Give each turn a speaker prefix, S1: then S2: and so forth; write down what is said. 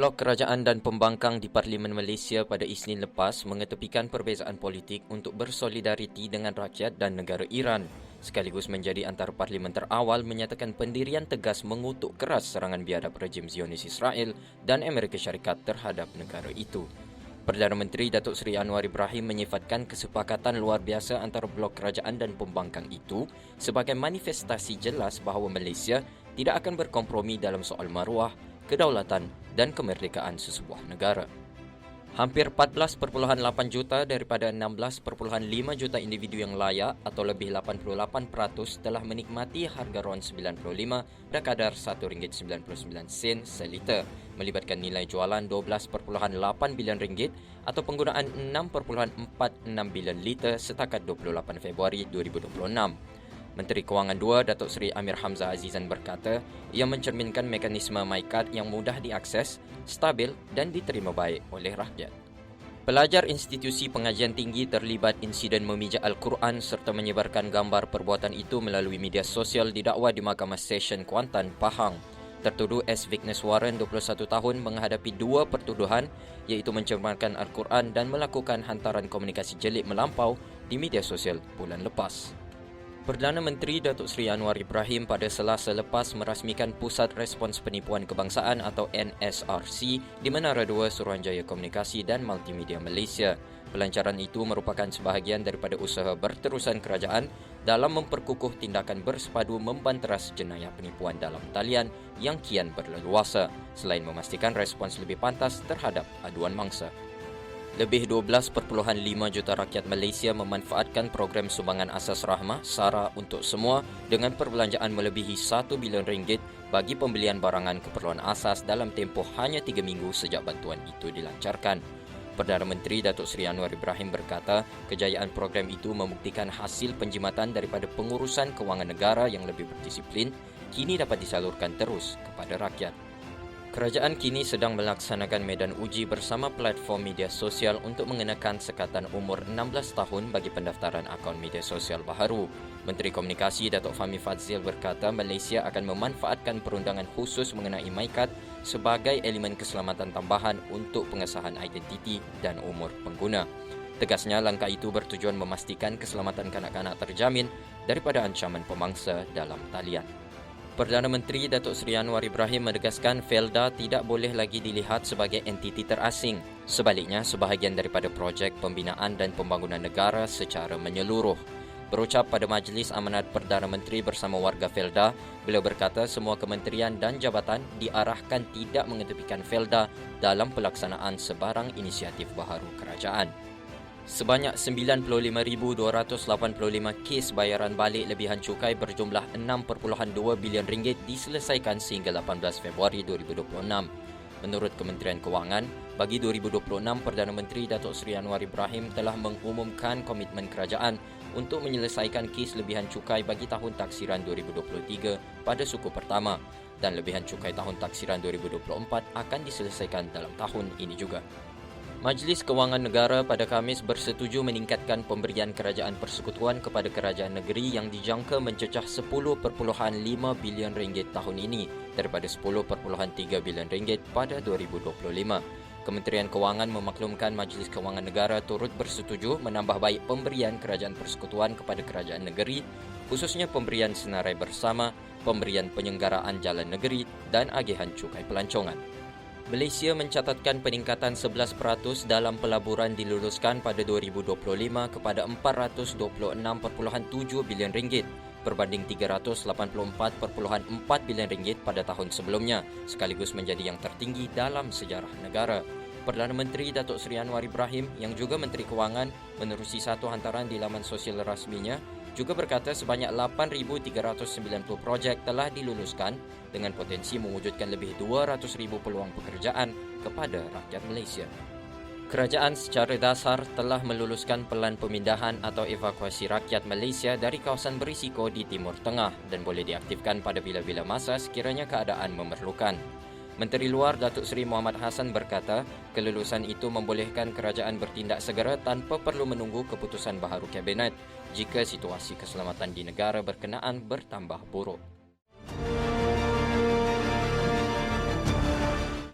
S1: Blok Kerajaan dan Pembangkang di Parlimen Malaysia pada Isnin lepas mengetepikan perbezaan politik untuk bersolidariti dengan rakyat dan negara Iran, sekaligus menjadi antara parlimen terawal menyatakan pendirian tegas mengutuk keras serangan biadab rejim Zionis Israel dan Amerika Syarikat terhadap negara itu. Perdana Menteri Datuk Seri Anwar Ibrahim menyifatkan kesepakatan luar biasa antara Blok Kerajaan dan Pembangkang itu sebagai manifestasi jelas bahawa Malaysia tidak akan berkompromi dalam soal maruah, kedaulatan dan kemerdekaan sesebuah negara. Hampir 14.8 juta daripada 16.5 juta individu yang layak atau lebih 88% telah menikmati harga RON 95 berkadar RM1.99 seliter, melibatkan nilai jualan RM12.8 bilion atau penggunaan 6.46 bilion liter setakat 28 Februari 2026. Menteri Kewangan II, Datuk Seri Amir Hamzah Azizan berkata, ia mencerminkan mekanisme MyKad yang mudah diakses, stabil dan diterima baik oleh rakyat. Pelajar institusi pengajian tinggi terlibat insiden memijak Al-Quran serta menyebarkan gambar perbuatan itu melalui media sosial didakwa di Mahkamah Session Kuantan, Pahang. Tertuduh S. Vignes Warren, 21 tahun, menghadapi dua pertuduhan iaitu mencemarkan Al-Quran dan melakukan hantaran komunikasi jelik melampau di media sosial bulan lepas. Perdana Menteri Datuk Seri Anwar Ibrahim pada Selasa lepas merasmikan Pusat Respons Penipuan Kebangsaan atau NSRC di Menara 2 Suruhanjaya Komunikasi dan Multimedia Malaysia. Pelancaran itu merupakan sebahagian daripada usaha berterusan kerajaan dalam memperkukuh tindakan bersepadu membanteras jenayah penipuan dalam talian yang kian berleluasa, selain memastikan respons lebih pantas terhadap aduan mangsa. Lebih 12.5 juta rakyat Malaysia memanfaatkan program sumbangan asas rahmah SARA untuk semua dengan perbelanjaan melebihi RM1 bilion bagi pembelian barangan keperluan asas dalam tempoh hanya 3 minggu sejak bantuan itu dilancarkan. Perdana Menteri Datuk Seri Anwar Ibrahim berkata, kejayaan program itu membuktikan hasil penjimatan daripada pengurusan kewangan negara yang lebih berdisiplin kini dapat disalurkan terus kepada rakyat. Kerajaan kini sedang melaksanakan medan uji bersama platform media sosial untuk mengenakan sekatan umur 16 tahun bagi pendaftaran akaun media sosial baharu. Menteri Komunikasi Datuk Fahmi Fadzil berkata Malaysia akan memanfaatkan perundangan khusus mengenai MyKad sebagai elemen keselamatan tambahan untuk pengesahan identiti dan umur pengguna. Tegasnya, langkah itu bertujuan memastikan keselamatan kanak-kanak terjamin daripada ancaman pemangsa dalam talian. Perdana Menteri Datuk Seri Anwar Ibrahim menegaskan Felda tidak boleh lagi dilihat sebagai entiti terasing. Sebaliknya, sebahagian daripada projek pembinaan dan pembangunan negara secara menyeluruh. Berucap pada Majlis Amanat Perdana Menteri bersama warga Felda, beliau berkata semua kementerian dan jabatan diarahkan tidak mengetepikan Felda dalam pelaksanaan sebarang inisiatif baharu kerajaan. Sebanyak 95,285 kes bayaran balik lebihan cukai berjumlah RM6.2 bilion diselesaikan sehingga 18 Februari 2026. Menurut Kementerian Kewangan, bagi 2026, Perdana Menteri Datuk Seri Anwar Ibrahim telah mengumumkan komitmen kerajaan untuk menyelesaikan kes lebihan cukai bagi tahun taksiran 2023 pada suku pertama dan lebihan cukai tahun taksiran 2024 akan diselesaikan dalam tahun ini juga. Majlis Kewangan Negara pada Khamis bersetuju meningkatkan pemberian Kerajaan Persekutuan kepada kerajaan negeri yang dijangka mencecah RM10.5 bilion tahun ini daripada RM10.3 bilion pada 2025. Kementerian Kewangan memaklumkan Majlis Kewangan Negara turut bersetuju menambah baik pemberian Kerajaan Persekutuan kepada kerajaan negeri, khususnya pemberian senarai bersama, pemberian penyelenggaraan jalan negeri dan agihan cukai pelancongan. Malaysia mencatatkan peningkatan 11% dalam pelaburan diluluskan pada 2025 kepada RM426.7 bilion berbanding RM384.4 bilion pada tahun sebelumnya, sekaligus menjadi yang tertinggi dalam sejarah negara. Perdana Menteri Datuk Seri Anwar Ibrahim yang juga Menteri Kewangan menerusi satu hantaran di laman sosial rasminya juga berkata sebanyak 8,390 projek telah diluluskan dengan potensi mewujudkan lebih 200,000 peluang pekerjaan kepada rakyat Malaysia. Kerajaan secara dasar telah meluluskan pelan pemindahan atau evakuasi rakyat Malaysia dari kawasan berisiko di Timur Tengah dan boleh diaktifkan pada bila-bila masa sekiranya keadaan memerlukan. Menteri Luar Datuk Seri Muhammad Hassan berkata, kelulusan itu membolehkan kerajaan bertindak segera tanpa perlu menunggu keputusan baharu Kabinet jika situasi keselamatan di negara berkenaan bertambah buruk.